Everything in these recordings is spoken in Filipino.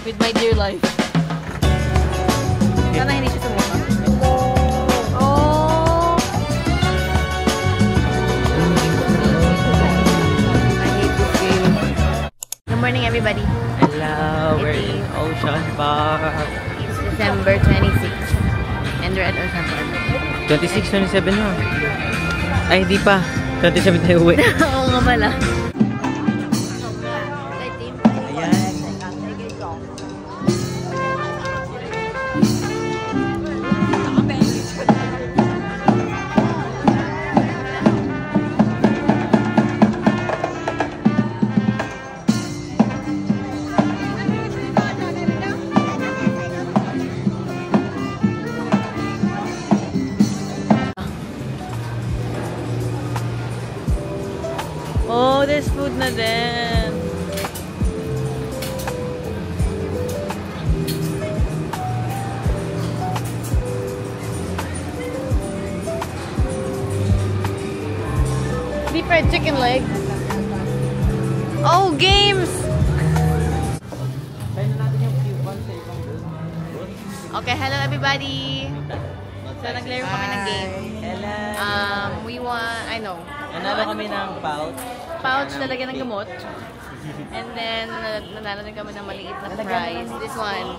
with my dear life. Sana hindi siya sumuka. Oh! I hate this game. Good morning, everybody. Hello, we're in Ocean Park. It's December 26th. And we're at Ocean Park. 26, 27 na. Ay, di pa. 27 tayo uwi. Oo nga pala. Ayan. Oh, there's food na din. Deep fried chicken leg. Oh, games! Okay, hello everybody. So, naglaro kami ng game. We want, I know. Nanalo kami ng pouch talaga ng gamot. And then, nanalo din kami ng maliit na prize. This one.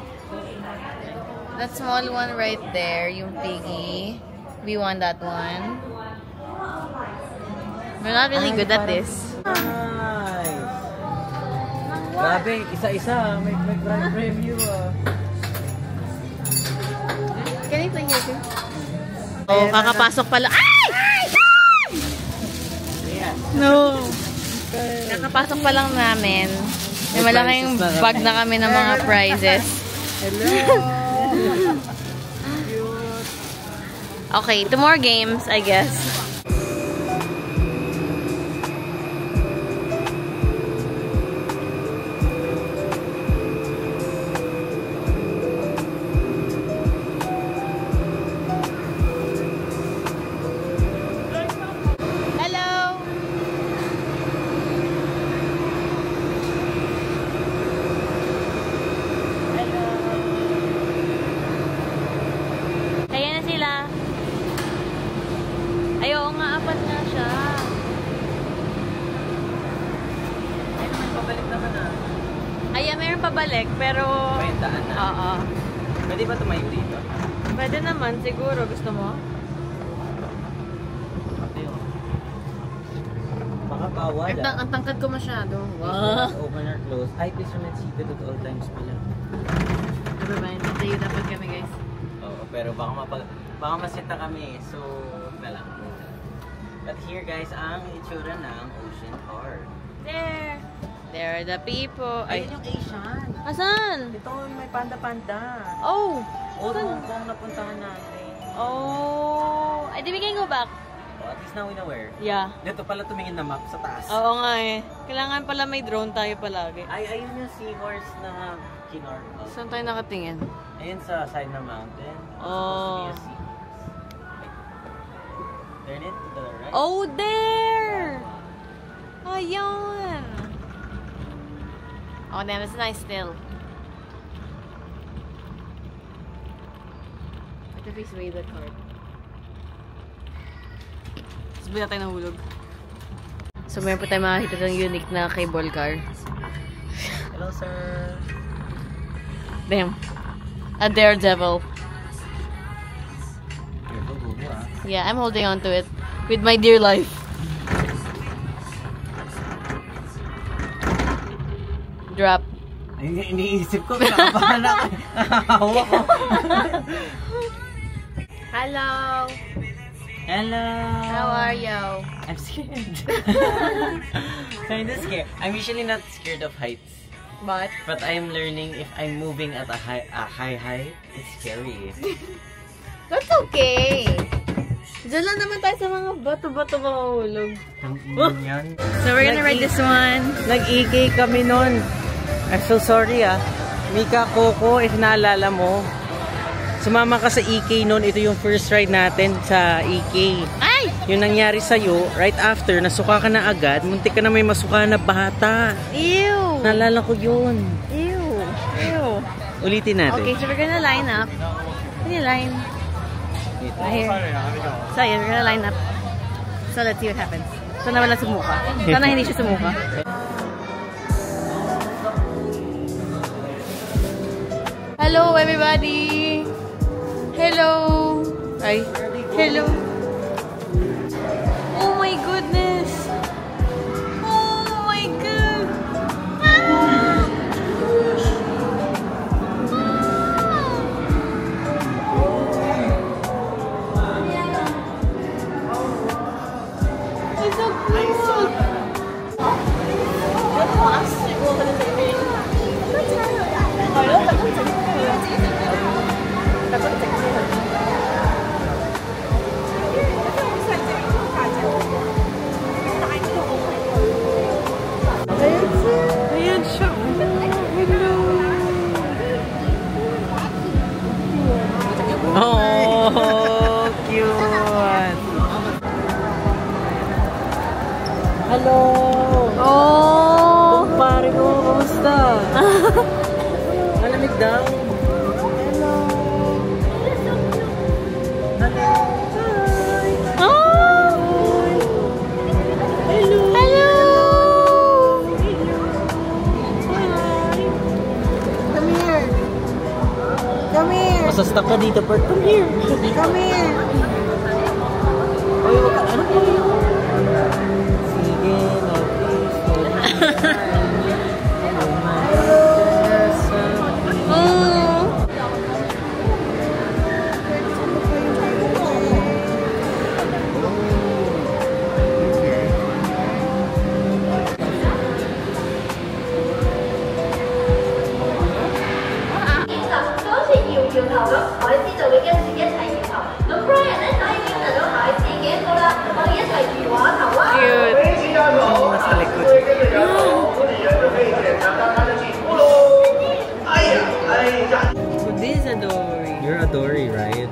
That small one right there, yung piggy. We won that one. We're not really good at this. Nice! Grabe, isa-isa. May grand preview Can you play here too? Oh, kakapasok pala. Ay! No! Kakapasok pa lang namin. May malaking bag na kami ng mga prizes. Hello! Okay, 2 more games, I guess. Ayaw nga, apat nga siya. Ay, naman pabalik naman Ay, mayroon pabalik, pero... May daan na. Oo. Pwede ba tumayo dito? Pwede naman, siguro. Gusto mo? Baka bawal Ang tangkad ko masyado. Open or close. Ay, please remain seated at all times pala. Nevermind, tayo dapat kami guys. Oo, pero baka masita kami. So, na lang. But here guys, ang itsura ng Ocean Park. There are the people. Ayun yung Asian. Asan? Ito may panda-panda. Oh! Old Hong Kong napuntahan natin. Oh! Ay, di we can go back. Oh, at least now we know where. Yeah. Dito pala tumingin na map sa taas. Oo nga eh. Kailangan pala may drone tayo palagi. Ay, ayun yung seahorse na kinor. Saan tayo nakatingin? Ayun sa side ng mountain. Oh. Supposed to be a seahorse. Turn it to the right. Oh, there! Ayun! Oh, damn, it's nice still. I have to face away that card. Sabi na tayo nahulog. So, meron pa tayo makakita ng unique na cable car. Hello, sir. Damn. A daredevil. Yeah, I'm holding on to it with my dear life. Drop. Ay, iniisip ko, nakabahan ako. Hawak ko. Hello. Hello. How are you? I'm scared. Kinda scared. I'm usually not scared of heights. But I'm learning if I'm moving at a high height, it's scary. that's okay. Diyan lang naman tayo sa mga bato-bato mahulog. Yan. So we're gonna ride this one. Nag-EK kami nun. I'm so sorry Mika, Coco, if naalala mo, sumama ka sa EK nun. Ito yung first ride natin sa EK. Ay! Yung nangyari sa'yo, right after, nasuka ka na agad, muntik ka na may masuka na bata. Ew! Naalala ko yun. Ew! Ew! Ulitin natin. Okay, so we're gonna line up. Can you line? Right here. So yeah, we're gonna line up. So let's see what happens. Sana wala sumuka. Sana hindi siya sumuka. Hello everybody! Hello! Ay, hello! Oh my goodness! Oh my god! Ah! It's so cool! Ayan siya. Hello. Oh, cute. Hello. Oh. Pare ko, kamusta? Malamig daw. Hello. Hello. Hi. Oh. Hello. Hello. Come here. Come here. Masastap ka dito, Bert. Come here. Come here. Oy, wag ka. Ano po yun? Sige, nasa likod. This is a Dory. You're a Dory, right?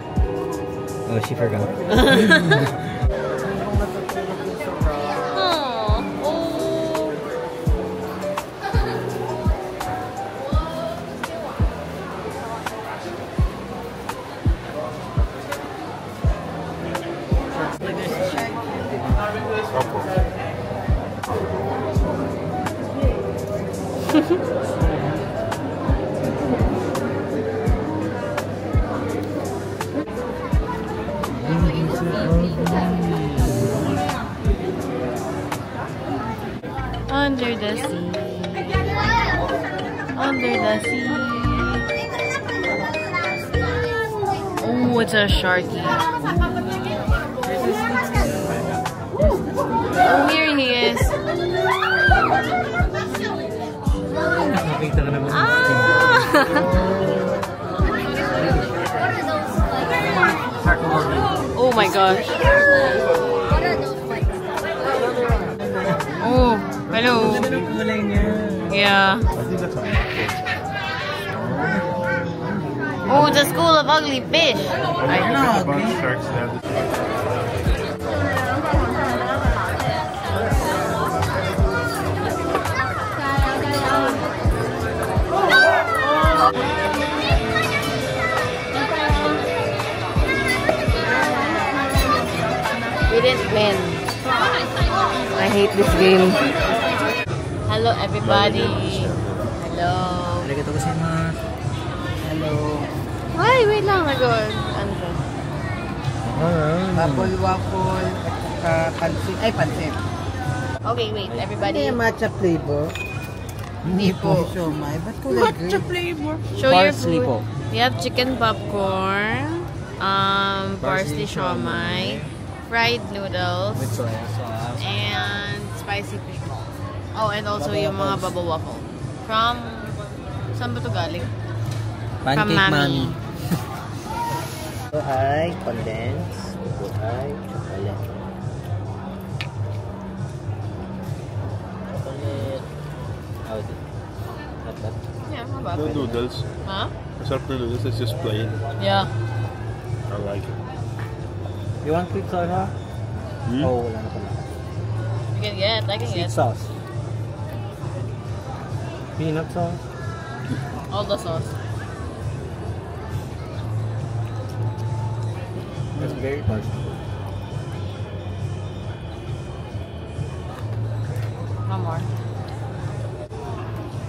Oh, she forgot. Under the sea. Under the sea. Oh, it's a sharky. Oh, here he is. Nakita ka naman. Oh my gosh. Oh, hello. Kulay niya. Yeah. Oh, it's a school of ugly fish. I know. We didn't win. I hate this game. Hello, everybody. Hello. Arigatou gozaimasu. Hello. Ay, wait lang. Nag-on. Ano to? Apple waffle at pansit. Ay, pansit. Okay, wait. Hindi Everybody. yung matcha flavor. Hindi po. Siomay. Ba't kulay green? flavor. Show your Parsley food. po. We have chicken popcorn, parsley siomai, fried noodles, With soya sauce. and spicy fish balls. Oh, and also yung mga bubble waffle. From, saan ba ito galing? Pancake Mami. Mami. Ito ay condensed. Ito ay chocolate. Chocolate. How is it? Not bad. Yeah, how about The it? noodles. Huh? Except the noodles, it's just plain. Yeah. I like it. You want sweet soda? Oh, wala na pala. You can get, I can Sweet get. sauce. Peanut sauce. All the sauce. very tasty. One more.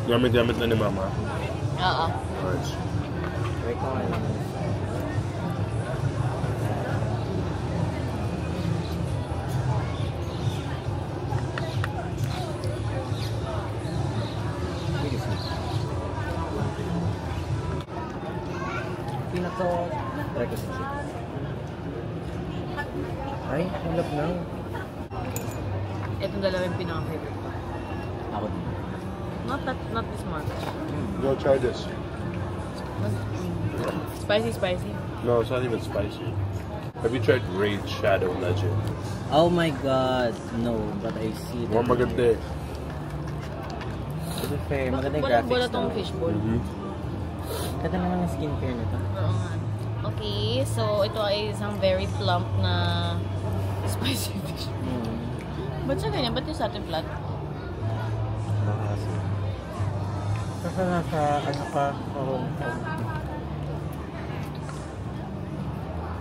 Gamit-gamit na ni Mama. Oo. Alright. Wait ko lang. Pinaka... Try ko sa chicken. Ay, malap na. Itong dalawa yung pinaka-favorite ko. Ako din. Not this much. Go try this. Spicy. No, it's not even spicy. Have you tried Raid Shadow Legend? Oh my god, no, but I see that. More maganda eh. To be fair, maganda yung Walang graphics tong daw. fishbowl. Ganda naman ng skincare nito. Oo nga. Okay, so ito ay isang very plump na spicy fish. Ba't siya ganyan? Ba't yung sa atin flat? Kasi nasa ano ka,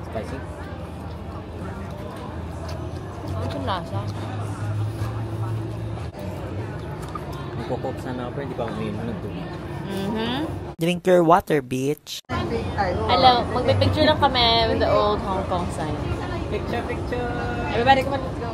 spicy? Ano yung lasa? Nagkukok sana ako pero hindi pa umiinom ng tubig. Drink your water, bitch. Hello, magpipicture lang kami with the old Hong Kong sign. Picture! Everybody, come on, let's go.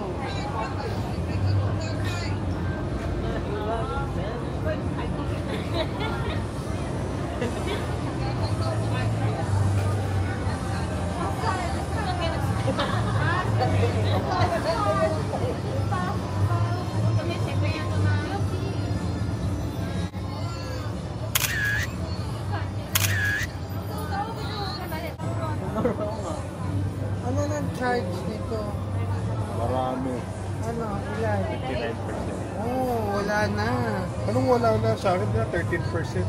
Ano nang charge dito? Marami. Ano? Ilan? 59%. Oh, wala na. Anong wala na? Sa akin na 13%.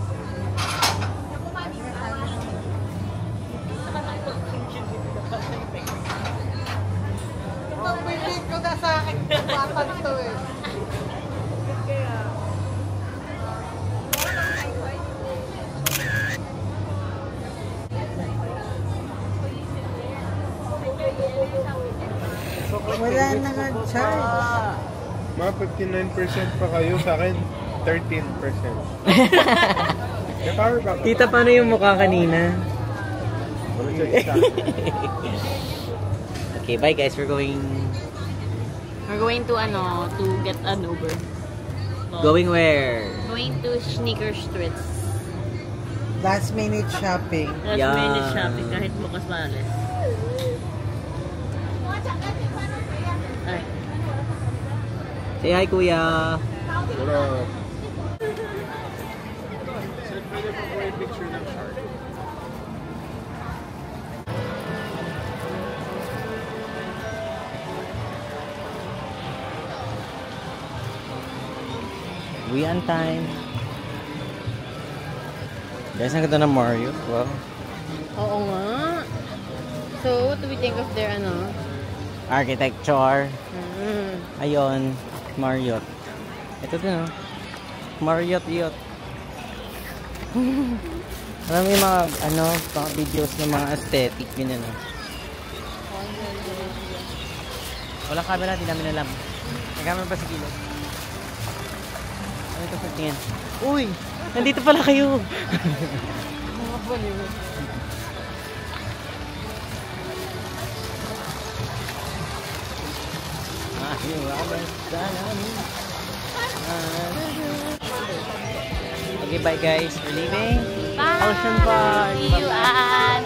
Pagpilit ko na sa akin. Bakal to eh. Wala na nga charge. Mga 59% pa kayo. Sa akin, 13%. May power back. Tita, paano yung mukha kanina? Okay, bye guys. We're going to get an Uber. So, Going where? Going to Sneaker Streets. Last minute shopping. Last Yeah. minute shopping kahit bukas pa alis. Ay. Say hi, kuya. Wala. We on time. Guys, ang ganda ng Mario. Wow. Oo nga. So, what do we think of their Architecture. Mm. Ayun. Marriott. Ito din, oh. Marriott yacht. Alam mo yung mga, mga videos ng mga aesthetic, ganyan, oh. Walang camera, di namin alam. May camera pa sa gilid. Ano ito sa tingin? Uy! Nandito pala kayo! Mga baliw. Okay, bye guys. We're leaving. Bye! Ocean Park. See you at